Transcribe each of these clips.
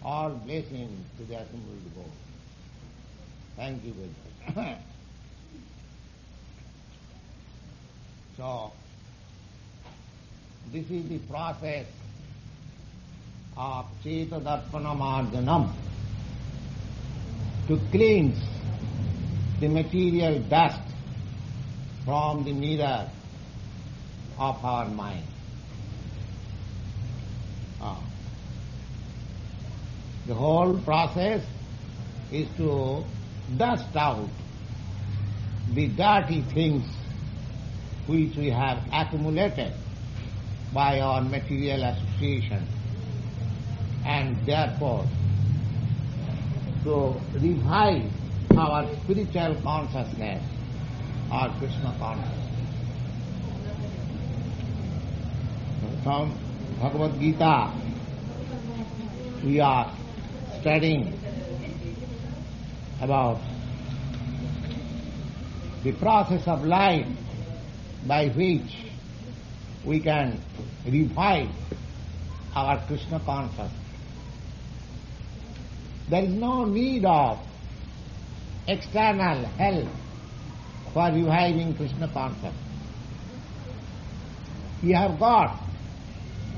all blessings to the assembled Lord. Thank you very much. So, this is the process of ceto-darpana-marjanam, to cleanse the material dust from the mirror of our mind. The whole process is to dust out the dirty things which we have accumulated by our material association, and therefore to revive our spiritual consciousness, our Kṛṣṇa consciousness. From Bhagavad-gītā we are studying about the process of life by which we can revive our Kṛṣṇa consciousness. There is no need of external help for reviving Kṛṣṇa consciousness. You have got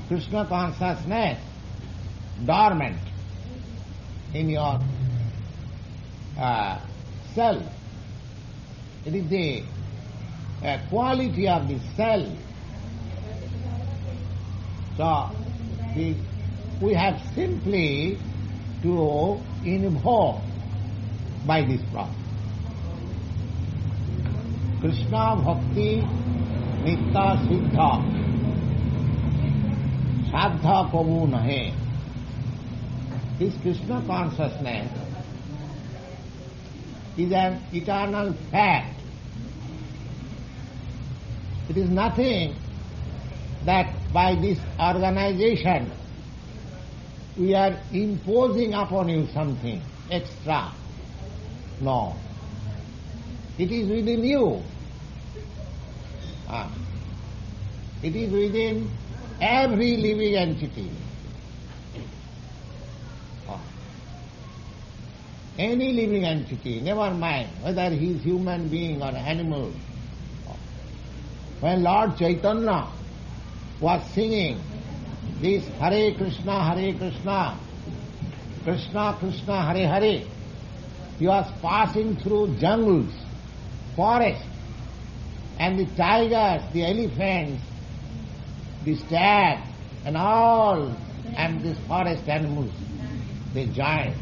Kṛṣṇa consciousness dormant in your self. It is the quality of the self. So, we have simply to invoke by this process. Kṛṣṇa bhakti nitta siddha sadha kavu nahe. This Kṛṣṇa consciousness is an eternal fact. It is nothing that by this organization we are imposing upon you something extra. No. It is within you. It is within every living entity. Any living entity, never mind whether he is human being or animal. When Lord Chaitanya was singing this Hare Kṛṣṇa, Hare Kṛṣṇa, Kṛṣṇa Kṛṣṇa, Hare Hare, he was passing through jungles, forests, and the tigers, the elephants, the stag, and all, and these forest animals, they joined.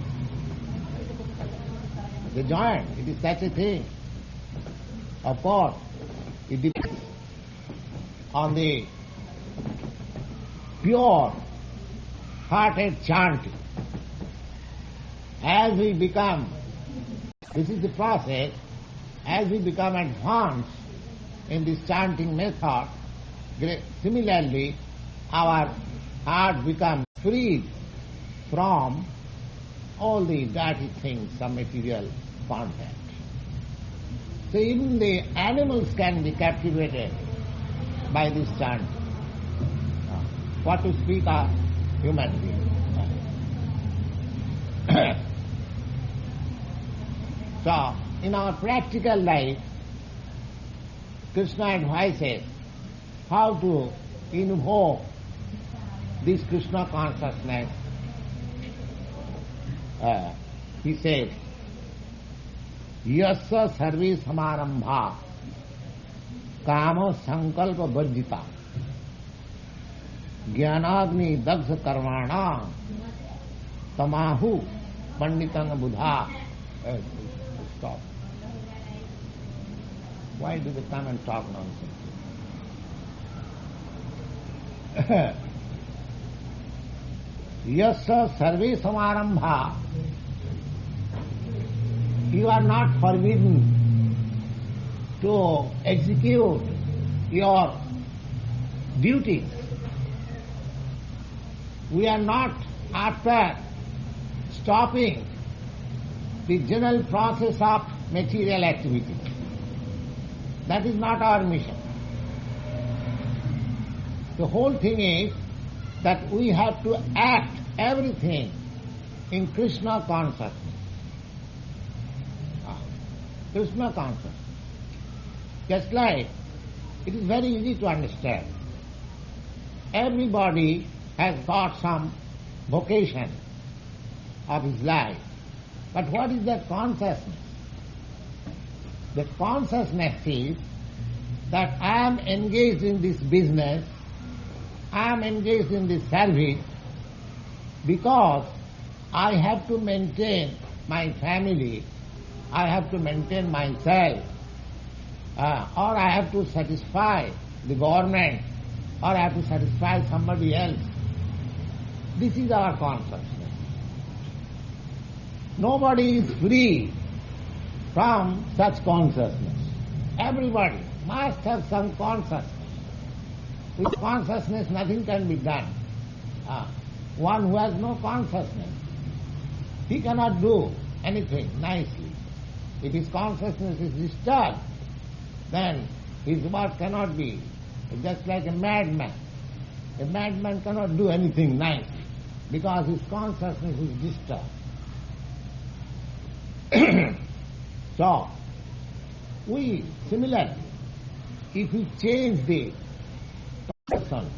They joined. It is such a thing. Of course, it depends on the pure-hearted chanting. As we become, this is the process, as we become advanced in this chanting method, similarly our heart becomes freed from all the dirty things, some material content. So even the animals can be captivated by this chanting. What to speak of human beings. So, in our practical life, Kṛṣṇa advises how to invoke this Kṛṣṇa consciousness. He says, Yasya sarve samarambha kama-sankalpa-varjitah jnanagni dagdha karmana tamahu panditang buddha. Stop. Why do they come and talk nonsense? Yasya sarve samarambha. You are not forbidden to execute your duties. We are not after stopping the general process of material activity. That is not our mission. The whole thing is that we have to act everything in Kṛṣṇa consciousness. Kṛṣṇa consciousness. Just like it is very easy to understand. Everybody has got some vocation of his life. But what is that consciousness? The consciousness is that I am engaged in this business, I am engaged in this service because I have to maintain my family, I have to maintain myself, or I have to satisfy the government, or I have to satisfy somebody else. This is our consciousness. Nobody is free from such consciousness. Everybody must have some consciousness. With consciousness nothing can be done. One who has no consciousness, he cannot do anything nicely. If his consciousness is disturbed, then his work cannot be. It's just like a madman. A madman cannot do anything nicely because his consciousness is disturbed. So, we similarly, if we change the person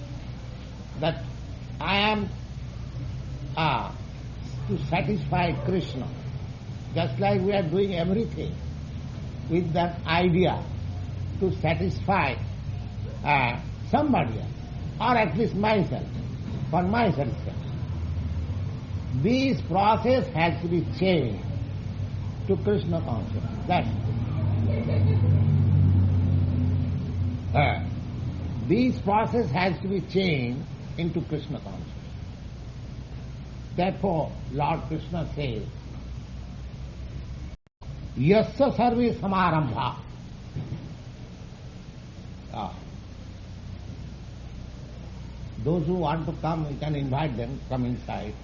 that I am to satisfy Kṛṣṇa, just like we are doing everything with that idea to satisfy somebody else, or at least myself, for my satisfaction. This process has to be changed to Kṛṣṇa consciousness. That's it. This process has to be changed into Kṛṣṇa consciousness. Therefore, Lord Kṛṣṇa says, Yasya sarve samarambha. Those who want to come, we can invite them, come inside.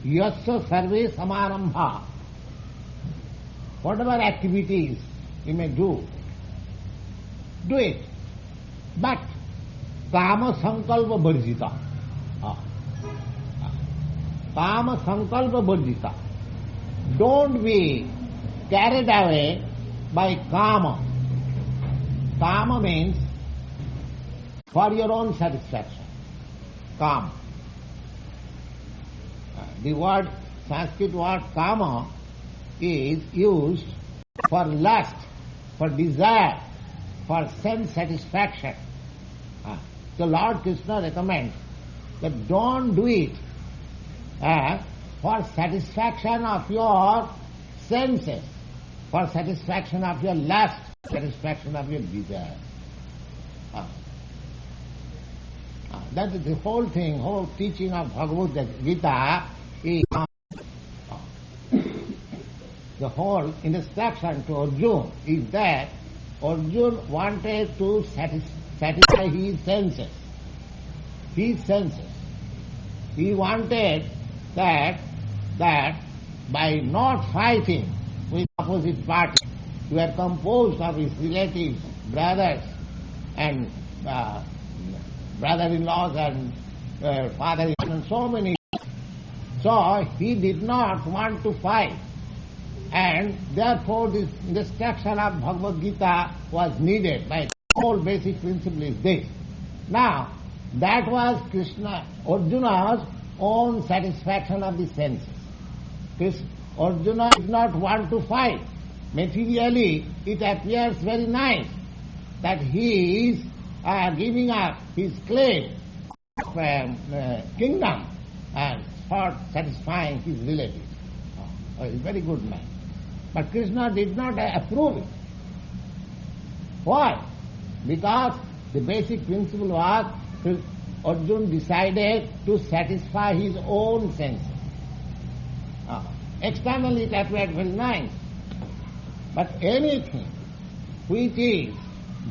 Yasya sarve samarambha. Whatever activities you may do it. But kama-sankalpa-varjitah. Kama-sankalpa-varjitah. Don't be carried away by kama. Kama means for your own satisfaction. Kama. The word, Sanskrit word kama is used for lust, for desire, for sense satisfaction. So Lord Kṛṣṇa recommends that don't do it for satisfaction of your senses, for satisfaction of your lust, satisfaction of your desire. That is the whole thing, whole teaching of Bhagavad-gītā is the whole instruction to Arjuna is that Arjuna wanted to satisfy his senses. His senses. He wanted that by not fighting with opposite party, who are composed of his relatives, brothers and brother-in-laws and father-in-laws and so many. So he did not want to fight. And therefore this instruction of Bhagavad-gītā was needed. By the whole basic principle is this. Now, that was Arjuna's own satisfaction of the senses. Arjuna did not want to fight. Materially, it appears very nice that he is giving up his claim of kingdom and for satisfying his relatives. He's a very good man. But Kṛṣṇa did not approve it. Why? Because the basic principle was Arjuna decided to satisfy his own senses. Externally it appeared very nice. But anything which is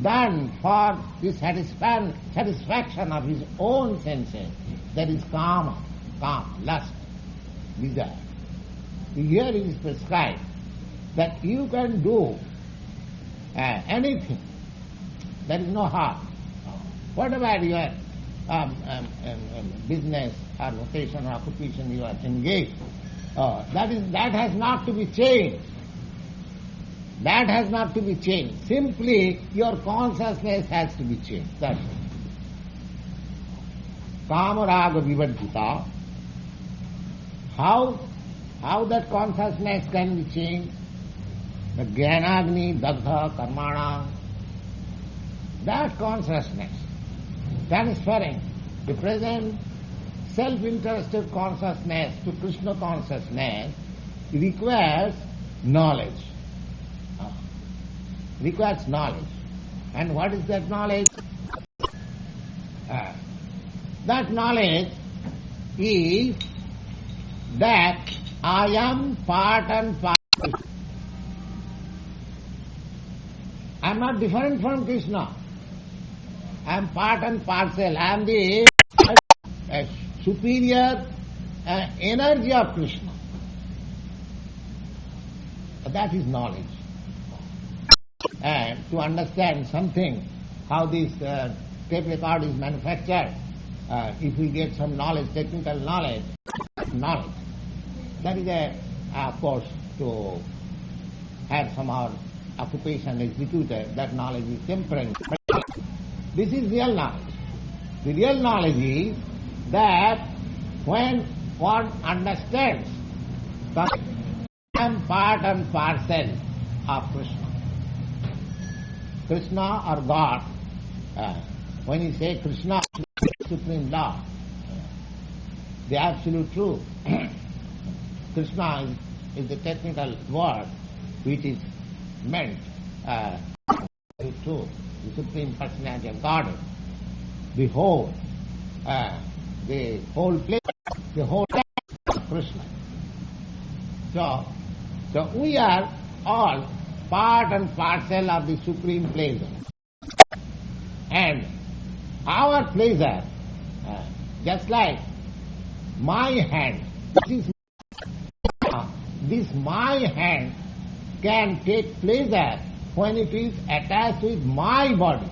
done for the satisfaction of his own senses, that is kama, lust, desire. Here it is prescribed that you can do anything. There is no harm. whatever your business or vocation or occupation you are engaged, that has not to be changed. That has not to be changed. Simply your consciousness has to be changed. That's it. Kama-raga-vivarjitah. How that consciousness can be changed? The jnanagni dagdha karmana. That consciousness, transferring the present self-interested consciousness to Kṛṣṇa consciousness, requires knowledge. Requires knowledge. And what is that knowledge? That knowledge is that I am part and parcel. I am not different from Kṛṣṇa. I am part and parcel. I am the superior energy of Kṛṣṇa. That is knowledge. And to understand something, how this tape record is manufactured, if we get some knowledge, technical knowledge, that is of course, to have some our occupation executed, that knowledge is temporary. This is real knowledge. The real knowledge is that when one understands that I am part and parcel of Kṛṣṇa. Kṛṣṇa or God, when you say Kṛṣṇa, Supreme Lord, the absolute truth. Kṛṣṇa is the technical word which is meant absolute truth, the Supreme Personality of Godhead. The whole place, the whole of Kṛṣṇa. So we are all part and parcel of the Supreme Pleasure. And our pleasure, just like my hand, this my hand can take pleasure when it is attached with my body.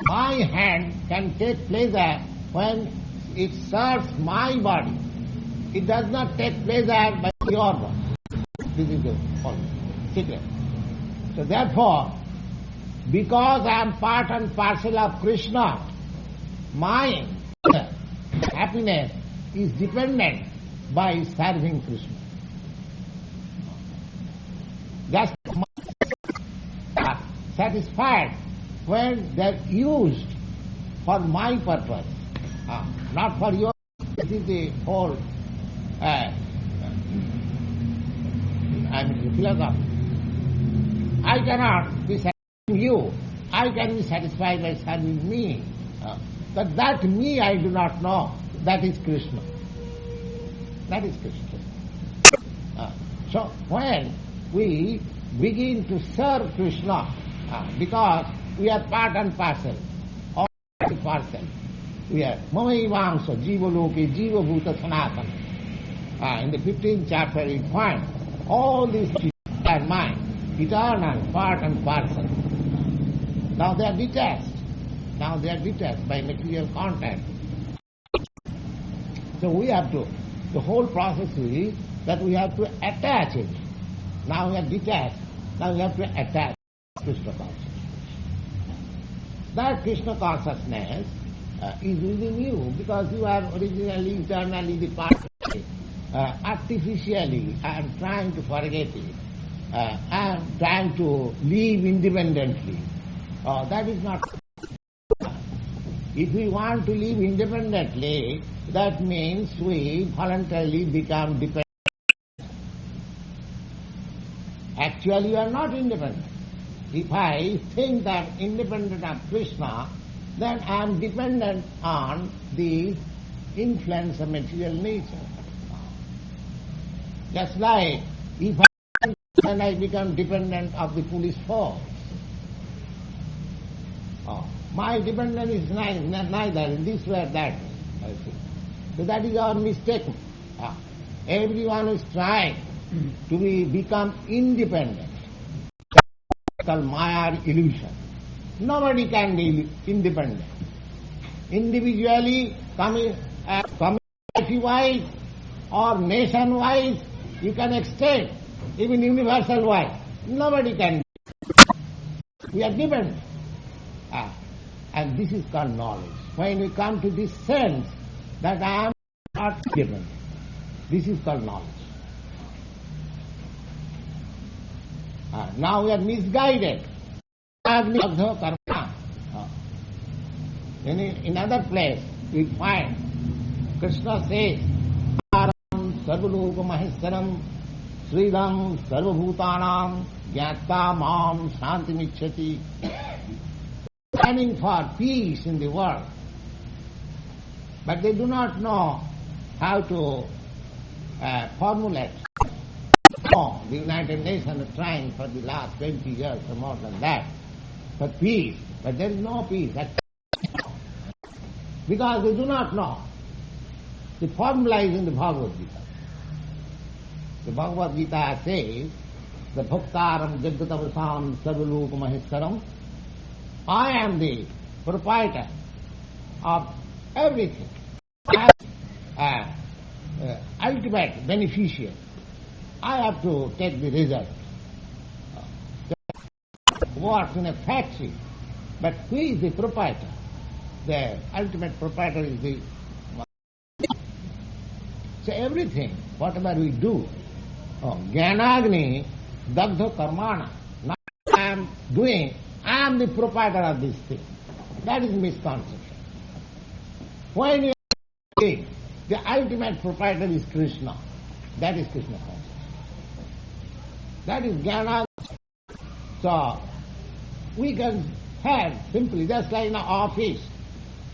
My hand can take pleasure when it serves my body. It does not take pleasure by your body. This is the whole secret. So therefore, because I am part and parcel of Kṛṣṇa, my happiness is dependent by serving Kṛṣṇa. Just satisfied when they are used for my purpose, not for your. This is the whole philosophy. I cannot be satisfying you. I can be satisfied by serving me. But that me I do not know. That is Kṛṣṇa. That is Kṛṣṇa. So when we begin to serve Kṛṣṇa, because we are part and parcel, all parcel, we are Mamaivamsa Jiva Loke Jiva Bhuta Sanatana. In the 15th chapter we find all these are mine, eternal, part and parcel. Now they are detached. Now they are detached by material contact. So we have to, the whole process is that we have to attach it. Now we are detached. Now we have to attach Kṛṣṇa consciousness. That Kṛṣṇa consciousness is within you because you are originally, eternally the part of it. Artificially, I am trying to forget it. I am trying to live independently. That is not. If we want to live independently, that means we voluntarily become dependent. Actually, you are not independent. If I think that I am independent of Kṛṣṇa, then I am dependent on the influence of material nature. Just like if I become dependent of the police force. My dependence is neither in this way or that way. So that is our mistake. Everyone is trying to become independent. That's called Maya illusion. Nobody can be independent. Individually, community-wise or nation-wise, you can extend, even universal-wise. Nobody can. We are dependent. And this is called knowledge. When we come to this sense that I am not dependent, this is called knowledge. Now we are misguided. In other place we find Kṛṣṇa says, sarvaloka maheswaram Śrīlam sarvabhūtānaṁ jnātva māṁ śrāntiṁ-iccati. Planning for peace in the world, but they do not know how to formulate. No, the United Nations are trying for the last 20 years or more than that for peace, but there is no peace. Because they do not know. The formula is in the Bhagavad-gītā. The Bhagavad-gītā says, the bhaktaram jagatavasam sarvaloka maheswaram, I am the proprietor of everything. I am ultimate beneficiary. I have to take the result. Works in a factory, but who is the proprietor? The ultimate proprietor is the... So everything, whatever we do, jnanagni dagdha karmana, now I am doing, I am the proprietor of this thing. That is misconception. When you think the ultimate proprietor is Kṛṣṇa, that is Kṛṣṇa consciousness. That is jnana. So we can have simply, just like in an office.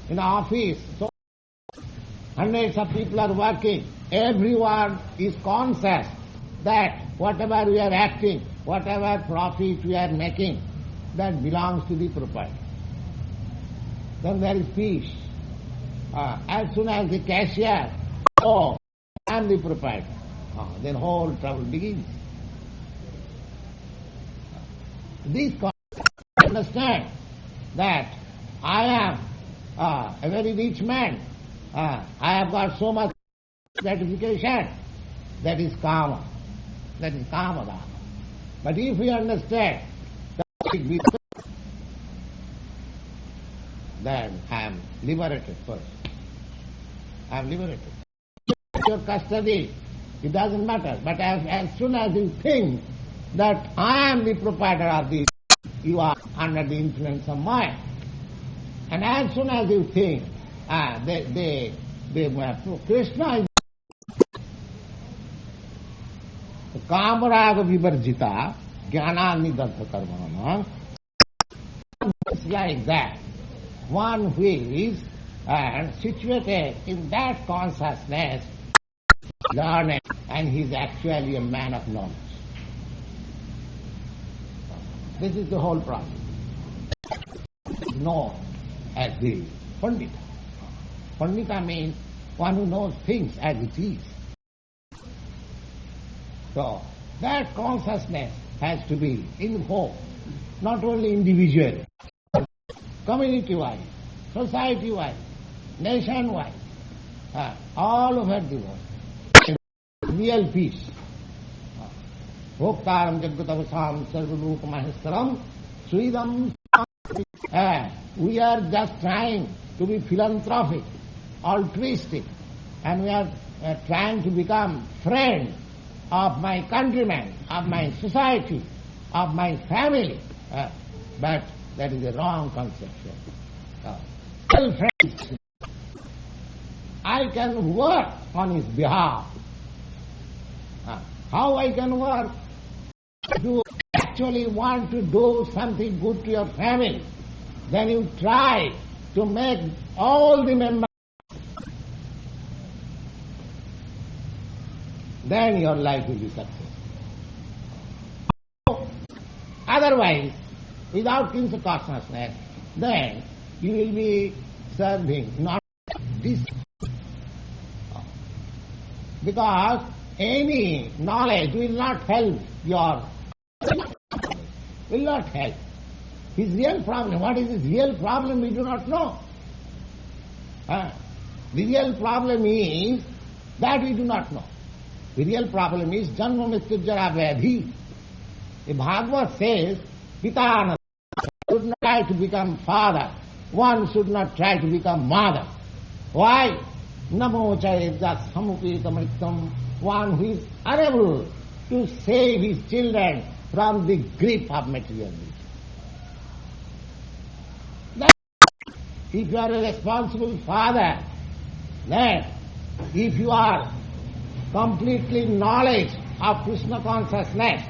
In an office, so hundreds of people are working. Everyone is conscious that whatever we are acting, whatever profit we are making, that belongs to the proprietor. Then there is peace. As soon as the cashier, I am the proprietor, then whole trouble begins. This understand that I am a very rich man. I have got so much gratification. That is kama. That is kama-dharma. But if we understand that then I am liberated first. I am liberated. Your custody, it doesn't matter. But as soon as you think that I am the proprietor of this, you are under the influence of mind. And as soon as you think, Kṛṣṇa is kama-sankalpa-varjitah, jnana-nidagdha-karmanam. It's like that. One who is situated in that consciousness, learning, and he is actually a man of knowledge. This is the whole process. Known as the Pandita. Pandita means one who knows things as it is. So, that consciousness has to be invoked, not only individually, community-wise, society-wise, nation-wise, all over the world. Real peace. Bhoktaram jagatavasam sarvaloka maheswaram Śrīlam. We are just trying to be philanthropic, altruistic, and we are trying to become friends of my countrymen, of my society, of my family. But that is a wrong conception. Tell friends, I can work on his behalf. How I can work? If you actually want to do something good to your family, then you try to make all the members. Then your life will be successful. Otherwise, without Kṛṣṇa consciousness, then you will be serving not this. Because any knowledge will not help will not help. His real problem, what is his real problem, we do not know. The real problem is that we do not know. The real problem is janma mrityu jara vyadhi. The Bhagavad says, Pitana should not try to become father. One should not try to become mother. Why? Namo chayedya samupeta mritam. One who is unable to save his children from the grip of materialism. If you are a responsible father, then if you are completely knowledge of Kṛṣṇa consciousness,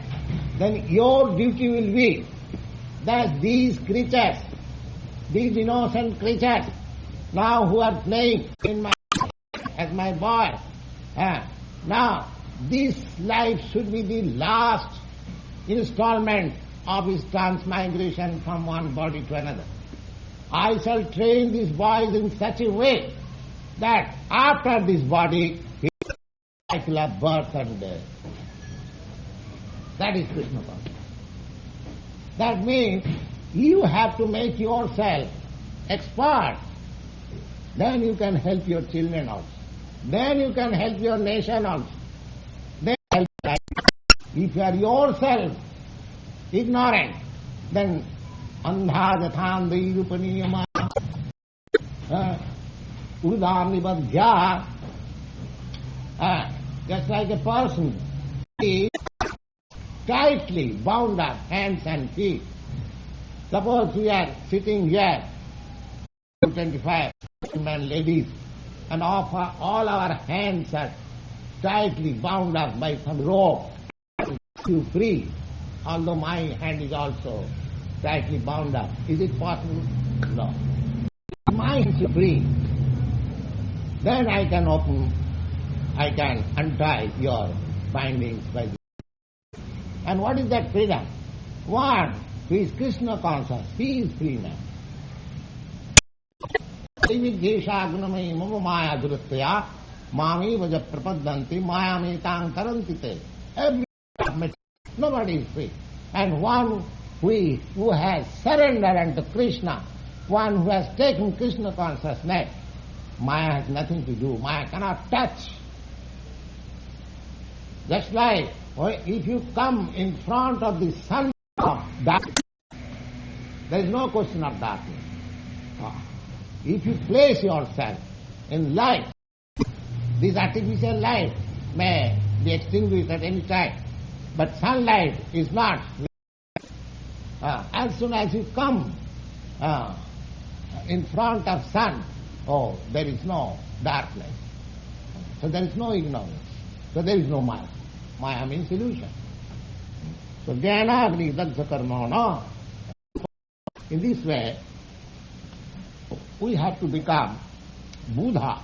then your duty will be that these creatures, these innocent creatures, now who are playing in my as my boy, now this life should be the last installment of his transmigration from one body to another. I shall train these boys in such a way that after this body, he cycle of birth and death. That is Kṛṣṇa consciousness. That means you have to make yourself expert. Then you can help your children also. Then you can help your nation also. Then help life. If you are yourself ignorant, then andha jathandai rupaniyama udamnibadhya, just like a person is tightly bound up hands and feet. Suppose we are sitting here, 25 men, ladies, and all our hands are tightly bound up by some rope. You free, although my hand is also tightly bound up. Is it possible? No. Mine is free. Then I can untie your bindings by this. And what is that freedom? One who is Kṛṣṇa conscious, he is free now. Viddhesha mama maya duratya mami vaja prapadanti maya metang tarantite. Nobody is free. And one who has surrendered unto Kṛṣṇa, one who has taken Kṛṣṇa consciousness, Maya has nothing to do. Maya cannot touch. Just like if you come in front of the sun of darkness, there is no question of darkness. If you place yourself in light, this artificial light may be extinguished at any time, but sunlight is not. As soon as you come in front of sun, there is no darkness. So there is no ignorance. So there is no Maya. Maya means illusion. So jnana agni dagdha karmana. In this way, we have to become Buddha.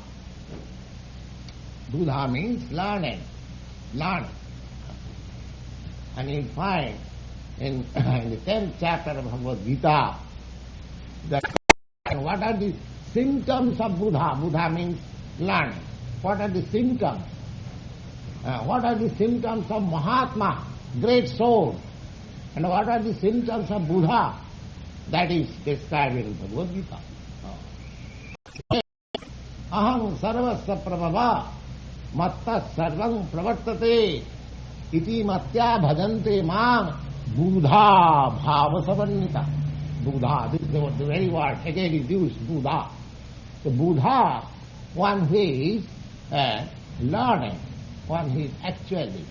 Buddha means learning. And you find in the 10th chapter of Bhagavad-gītā that what are the symptoms of Buddha? Buddha means learning. What are the symptoms? What are the symptoms of Mahatma, great soul? And what are the symptoms of Buddha? That is described in Bhagavad-gītā. Aham sarvasya prabhava matta sarvam pravartate iti matya bhajante mam Buddha bhava savarnita. Buddha, this is the very word again is used, Buddha. So Buddha, one who is learning, one who is actually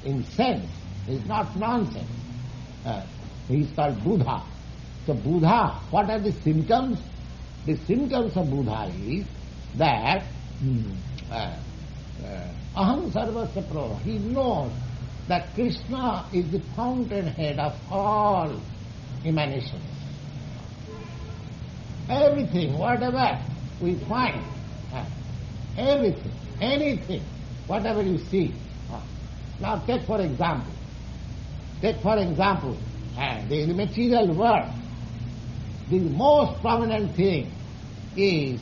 in sense, is not nonsense. He is called Buddha. So Buddha, what are the symptoms? The symptoms of Buddha is that aham sarvasya prabhava. He knows that Kṛṣṇa is the fountainhead of all emanations. Everything, whatever we find, everything, anything, whatever you see. Now take for example, the material world. The most prominent thing is,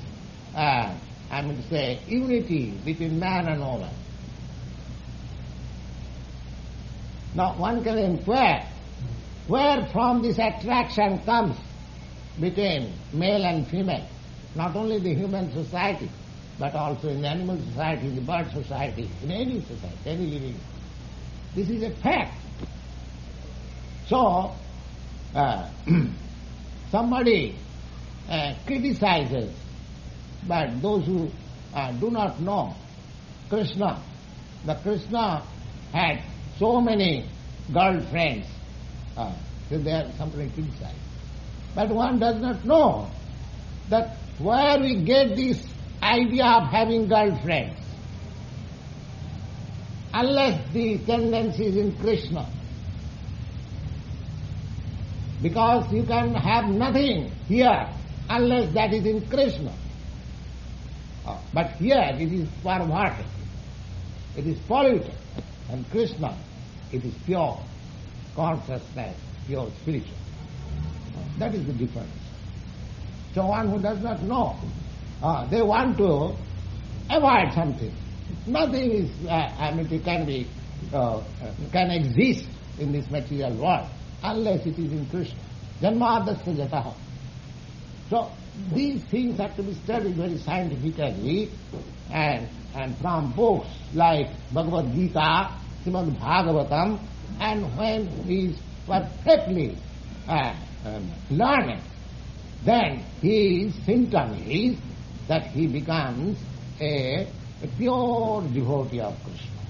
unity between man and woman. Now one can inquire, where from this attraction comes between male and female, not only the human society, but also in the animal society, the bird society, in any society, any living. This is a fact. So, somebody criticizes, but those who do not know Kṛṣṇa, the Kṛṣṇa had so many girlfriends, so they are somebody criticized. But one does not know that where we get this idea of having girlfriends, unless the tendency is in Kṛṣṇa. Because you can have nothing here unless that is in Kṛṣṇa. But here it is perverted, it is polluted, and Kṛṣṇa, it is pure consciousness, pure spiritual. That is the difference. So one who does not know, they want to avoid something. Nothing is, can exist in this material world unless it is in Kṛṣṇa. Janmadasya jataha. So these things have to be studied very scientifically and from books like Bhagavad-gītā, Srimad Bhagavatam, and when he is perfectly learned, then his symptom is that he becomes a pure devotee of Kṛṣṇa.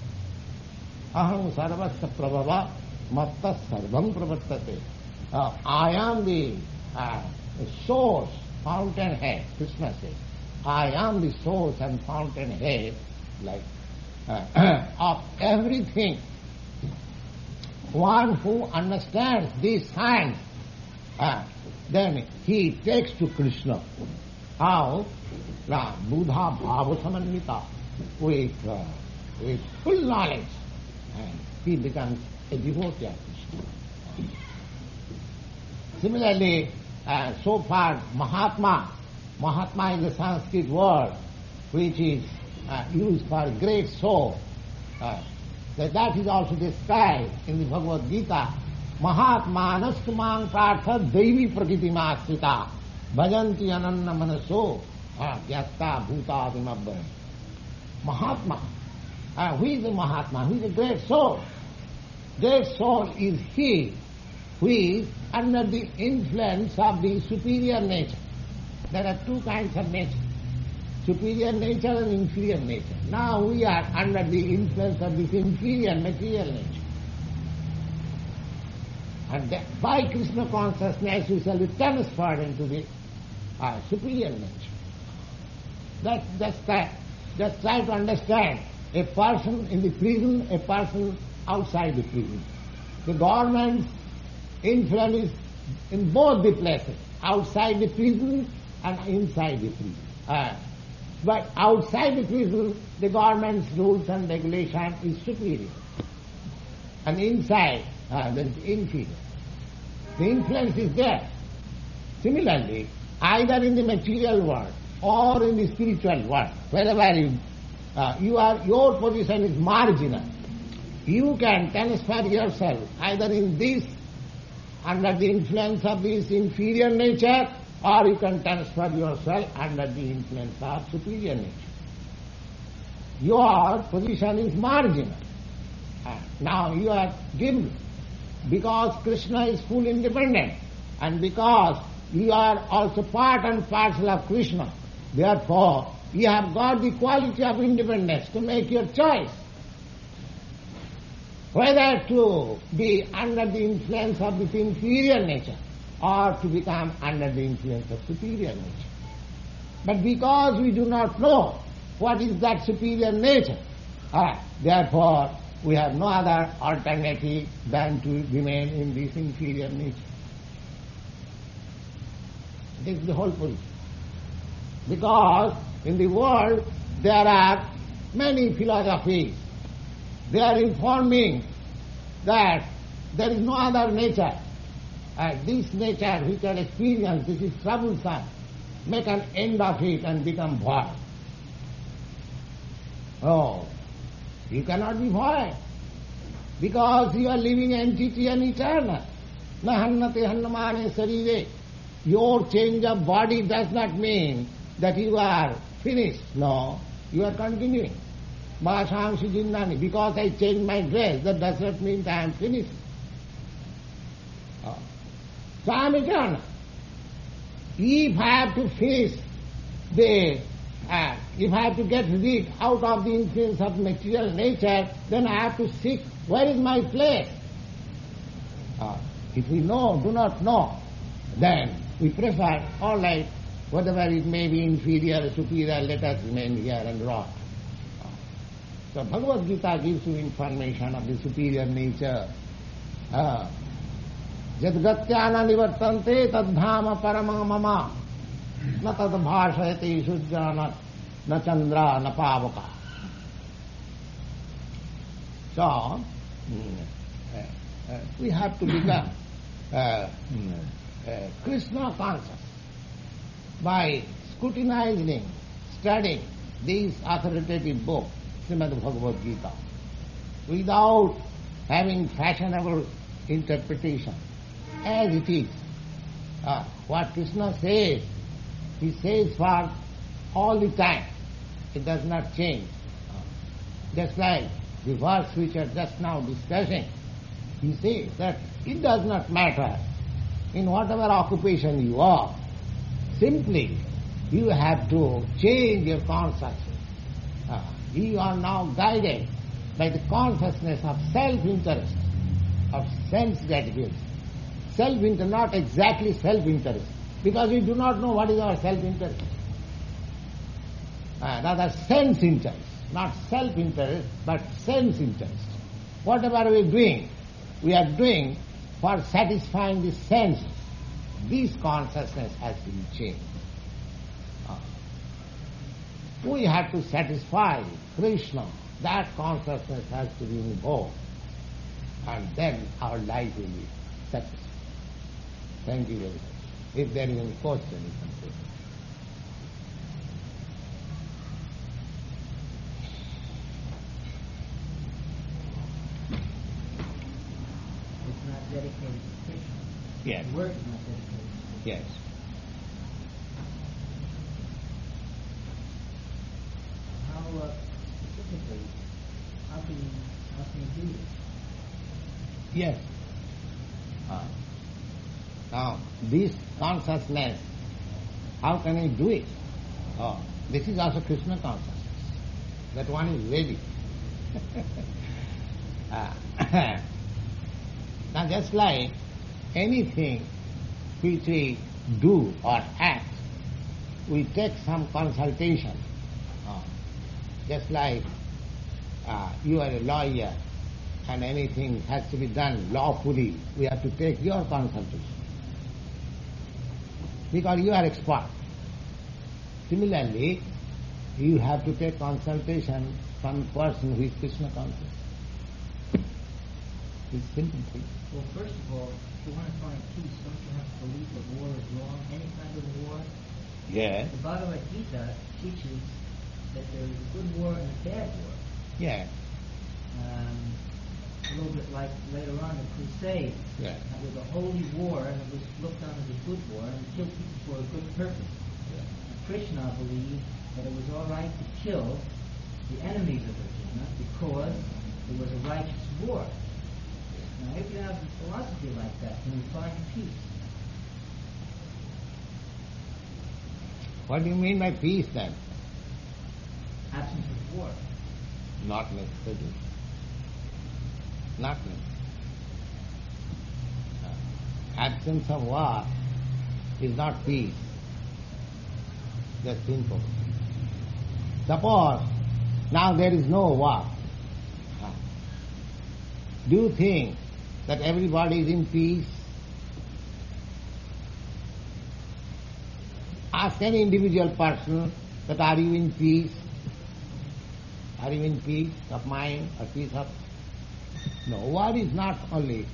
Aham sarvasya prabhava matta sarvam pravartate. I am the source, fountainhead, Kṛṣṇa says. I am the source and fountainhead, like of everything. One who understands this science, then he takes to Kṛṣṇa. How? Buddha bhava samanvita, with full knowledge, and he becomes a devotee of Kṛṣṇa. Similarly, so far Mahatma is a Sanskrit word which is used for great soul. That is also described in the Bhagavad-gītā. Mahatmanastu mang prartha devi prakritim asrita bhajanti ananna manaso gyasta bhutadimabhaya. Mahatma. Who is a Mahatma? Who is a great soul? Great soul is he who is under the influence of the superior nature. There are two kinds of nature, superior nature and inferior nature. Now we are under the influence of this inferior material nature. And by Kṛṣṇa consciousness we shall be transferred into the superior nature. Just try to understand a person in the prison, a person outside the prison. The government's influence is in both the places, outside the prison and inside the prison. But outside the prison, the government's rules and regulation is superior. And inside, there is inferior. The influence is there. Similarly, either in the material world or in the spiritual world, wherever your position is marginal, you can transfer yourself either in this, under the influence of this inferior nature, or you can transfer yourself under the influence of superior nature. Your position is marginal. Now you are given, because Kṛṣṇa is full independent, and because you are also part and parcel of Kṛṣṇa, therefore you have got the quality of independence to make your choice, whether to be under the influence of this inferior nature or to become under the influence of superior nature. But because we do not know what is that superior nature, therefore we have no other alternative than to remain in this inferior nature. This is the whole point. Because in the world there are many philosophies. They are informing that there is no other nature. This nature which are experienced, this is troublesome. Make an end of it and become void. Oh, you cannot be void, because you are living entity and eternal. Na hannate hannamane sarire. Your change of body does not mean that you are finished. No, you are continuing. Bhasamsi jinnani. Because I change my dress, that does not mean that I am finished. So I am eternal. If I have to finish if I have to get rid out of the influence of material nature, then I have to seek where is my place. If we do not know, then we prefer, all right, whatever it may be, inferior, superior, let us remain here and rot. So Bhagavad-gita gives you information of the superior nature. Jadgatyana nivartante tadhama parama mama na tad bhashayate sujjana na chandra na pavaka. So, we have to become Kṛṣṇa conscious by scrutinizing, studying these authoritative books, Srimad Bhagavad-gita, without having fashionable interpretation, as it is. What Kṛṣṇa says, he says for all the time. It does not change. Just like the verse which we are just now discussing, he says that it does not matter in whatever occupation you are. Simply, you have to change your consciousness. You are now guided by the consciousness of self-interest, of sense gratification. Self-interest, not exactly self-interest, because we do not know what is our self-interest. Rather sense-interest, not self-interest, but sense-interest. Whatever we are doing for satisfying the senses. This consciousness has to be changed. We have to satisfy Kṛṣṇa. That consciousness has to be involved. And then our life will be successful. Thank you very much. If there is any question, you can take it. It's not dedicated to Kṛṣṇa. Yes. The word is not dedicated to Kṛṣṇa. Yes. How specifically, how can you do this? Yes. Now, this consciousness, how can I do it? This is also Kṛṣṇa consciousness. That one is ready. Now, just like anything which we do or act, we take some consultation. Just like you are a lawyer and anything has to be done lawfully, we have to take your consultation. Because you are expert. Similarly, you have to take consultation from a person who is Kṛṣṇa conscious. It's simple thing. Well, first of all, if you want to find peace, don't you have to believe that war is wrong? Any kind of war? Yes. The Bhagavad-gita teaches that there is a good war and a bad war. Yes. A little bit like later on the Crusades. Yes. It was a holy war, and it was looked on as a good war, and it killed people for a good purpose. Yes. Kṛṣṇa believed that it was all right to kill the enemies of Arjuna because it was a righteous war. Now, if you have a philosophy like that, then you find peace. What do you mean by peace then? Absence of war. Not necessarily. Not necessarily. Absence of war is not peace. Just simple. Suppose now there is no war. Do you think that everybody is in peace? Ask any individual person that are you in peace? Are you in peace of mind or peace of... No, war is not only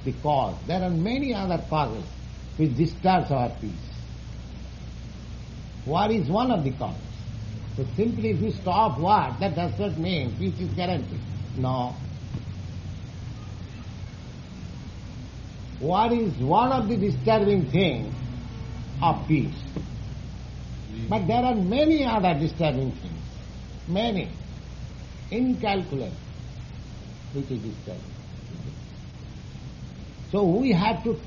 the cause. There are many other causes which disturbs our peace. War is one of the causes. So simply if you stop war, that does not mean peace is guaranteed. No. what is one of the disturbing things of peace. But there are many other disturbing things, many, incalculable, which is disturbing. So we have to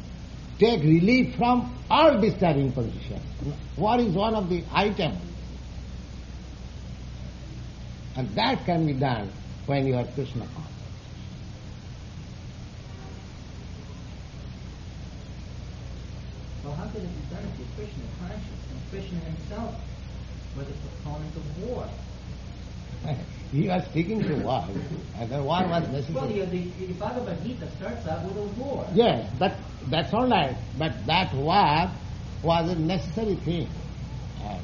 take relief from all disturbing positions. What is one of the items? And that can be done when you are Kṛṣṇa conscious. Well, how could it be done if you're Kṛṣṇa conscious? And Kṛṣṇa himself was a proponent of war. He was speaking to war, and the war was necessary. Well, the Bhagavad-gītā starts out with a war. Yes, but that's all right. But that war was a necessary thing.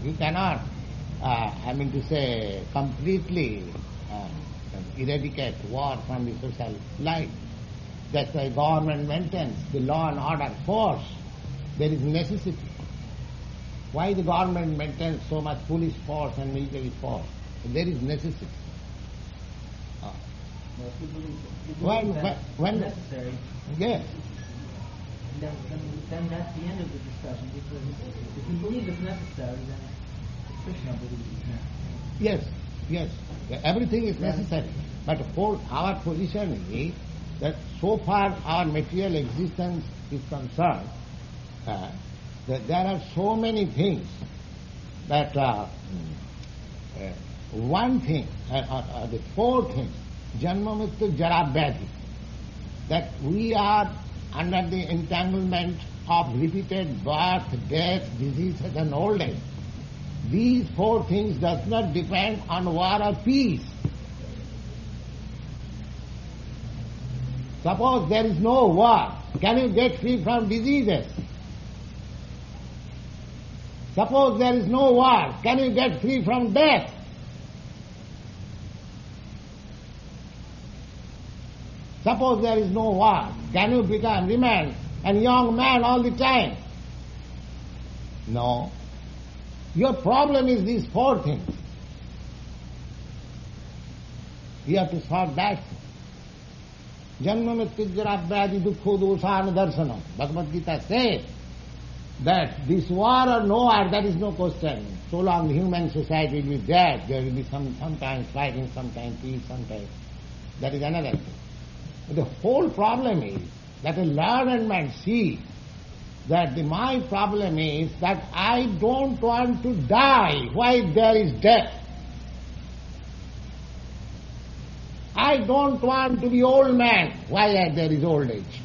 You cannot, completely eradicate war from the social life. That's why government maintains the law and order force. There is necessity. Why the government maintains so much police force and military force? There is necessity. Well, if you believe When necessary, yes. then that's the end of the discussion. Because if you believe it's necessary, then Kṛṣṇa believes it's necessary. Yes. Everything is necessary. But our position is that so far our material existence is concerned, that there are so many things that one thing, the four things, Janma Mrityu Jara Vyadhi, that we are under the entanglement of repeated birth, death, diseases and old age. These four things does not depend on war or peace. Suppose there is no war, can you get free from diseases? Suppose there is no war, can you get free from death? Suppose there is no war, can you remain a young man all the time? No. Your problem is these four things. You have to solve that. Janma Mrityu Jara Vyadhi Dukkha Doṣāna Darshanam. Bhagavad-gītā says that this war or no war, that is no question. So long the human society will be dead, there will be sometimes fighting, sometimes peace, sometimes. That is another thing. But the whole problem is that a learned man sees that my problem is that I don't want to die while there is death. I don't want to be old man while there is old age.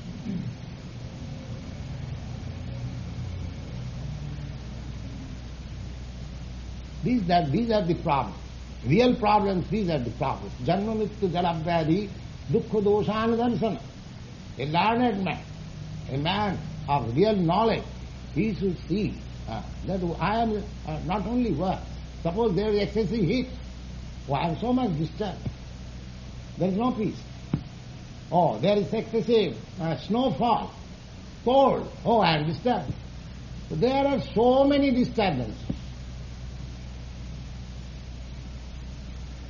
These are the problems. Real problems, these are the problems. Janma Mrityu Jara Vyadhi Dukkha Doṣāna Darshanam. A learned man, a man of real knowledge, he should see that I am not only work. Suppose there is excessive heat. Oh, I am so much disturbed. There is no peace. Oh, there is excessive snowfall, cold. Oh, I am disturbed. So there are so many disturbances.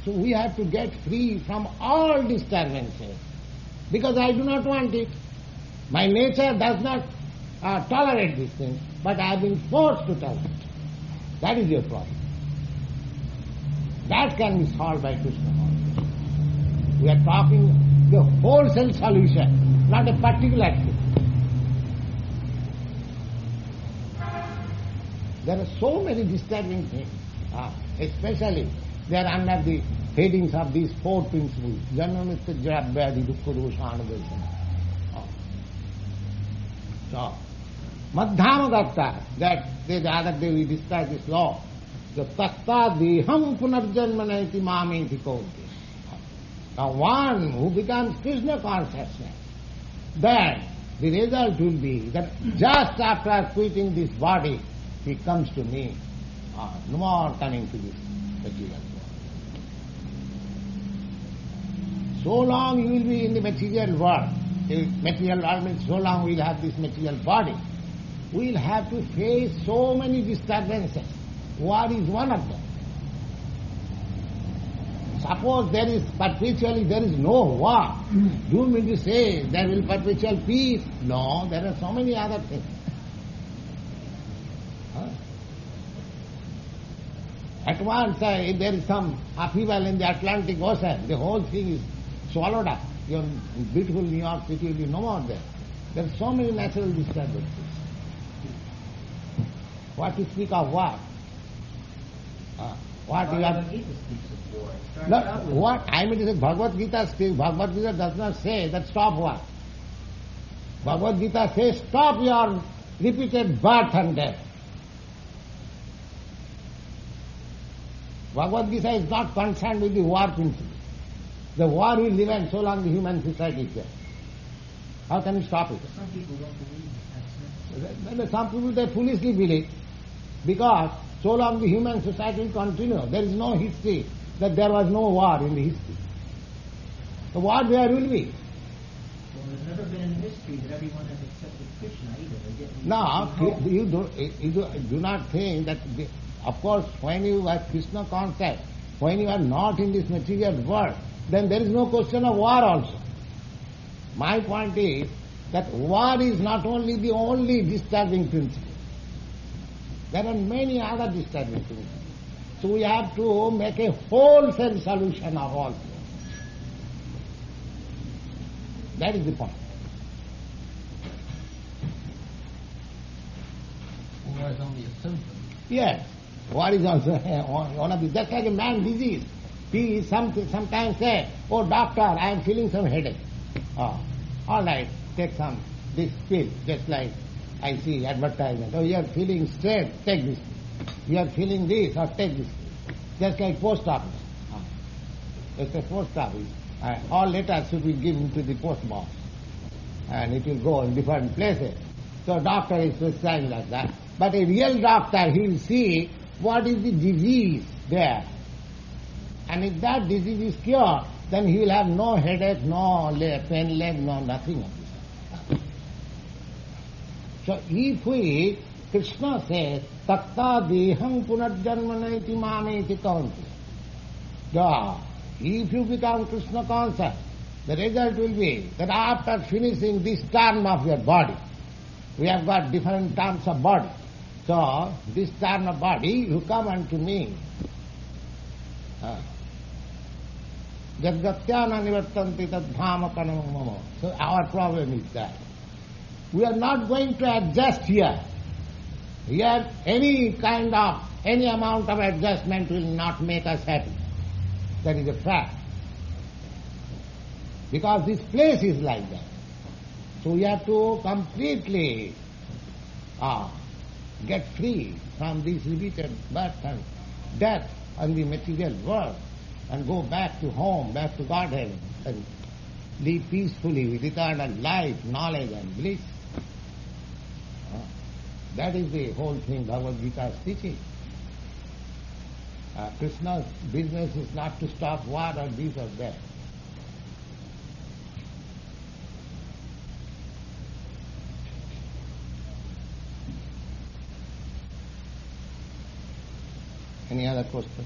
So we have to get free from all disturbances because I do not want it. My nature does not tolerate these things, but I have been forced to tolerate. That is your problem. That can be solved by Kṛṣṇa consciousness. We are talking the wholesale solution, not a particular thing. There are so many disturbing things, especially they are under the headings of these four principles. Janma Mrityu Jara Vyadhi Dukkha Doṣāna Darshanam. So, Madhyamagatta, that the other day we discussed this law, the Tatta Deham Punarjanma Naiti Mameti Kaunte. Now one who becomes Kṛṣṇa consciousness, then the result will be that just after quitting this body, he comes to me, no more coming to this material world. So long you will be in the material world. The material world means so long we will have this material body. We will have to face so many disturbances. War is one of them. Suppose there is no war. Do you mean to say there will be perpetual peace? No, there are so many other things. At once, if there is some upheaval in the Atlantic Ocean, the whole thing is swallowed up. Your beautiful New York City will be no more there. There are so many natural disturbances. What to speak of war? What you have? Bhagavad-gītā speaks of war. It starts No, out with what I mean to say, Bhagavad-gītā speaks. Bhagavad-gītā does not say that stop war. Bhagavad-gītā says stop your repeated birth and death. Bhagavad-gītā is not concerned with the war principle. The war will remain so long the human society is there. How can you stop it? Some people don't believe that's Some people they foolishly believe because so long the human society will continue. There is no history that there was no war in the history. The war there will be. Well, there's never been in history that everyone has accepted Kṛṣṇa either. Now, you do not think that, of course, when you have Kṛṣṇa concept, when you are not in this material world, then there is no question of war also. My point is that war is not only the only disturbing principle. There are many other disturbing principles. So we have to make a wholesale solution of all things. That is the point. War is only a symptom. Yes, war is also one of the, just like a man disease. He sometimes say, oh doctor, I am feeling some headache. Oh, all right, take this pill, just like I see advertisement. Oh, you are feeling stressed, take this pill. You are feeling this, or take this pill. Just like post office. It's a post office. All letters should be given to the post box. And it will go in different places. So doctor is prescribing like that. But a real doctor, he will see what is the disease there. And if that disease is cured, then he will have no headache, no pain leg, no nothing of this. So if we, Kṛṣṇa says, takta deham punarjanmana iti mameti kaunti. If you become Kṛṣṇa conscious, the result will be that after finishing this term of your body, we have got different terms of body. So, this term of body, you come unto me. Jadgatyana nivartanti tadbhama kanam mama. So our problem is that we are not going to adjust here. Here, any amount of adjustment will not make us happy. That is a fact. Because this place is like that. So we have to completely get free from this repeated birth and death on the material world and go back to home, back to Godhead, and live peacefully with eternal life, knowledge and bliss. That is the whole thing Bhagavad-gītā is teaching. Kṛṣṇa's business is not to stop war or this or that. Any other question?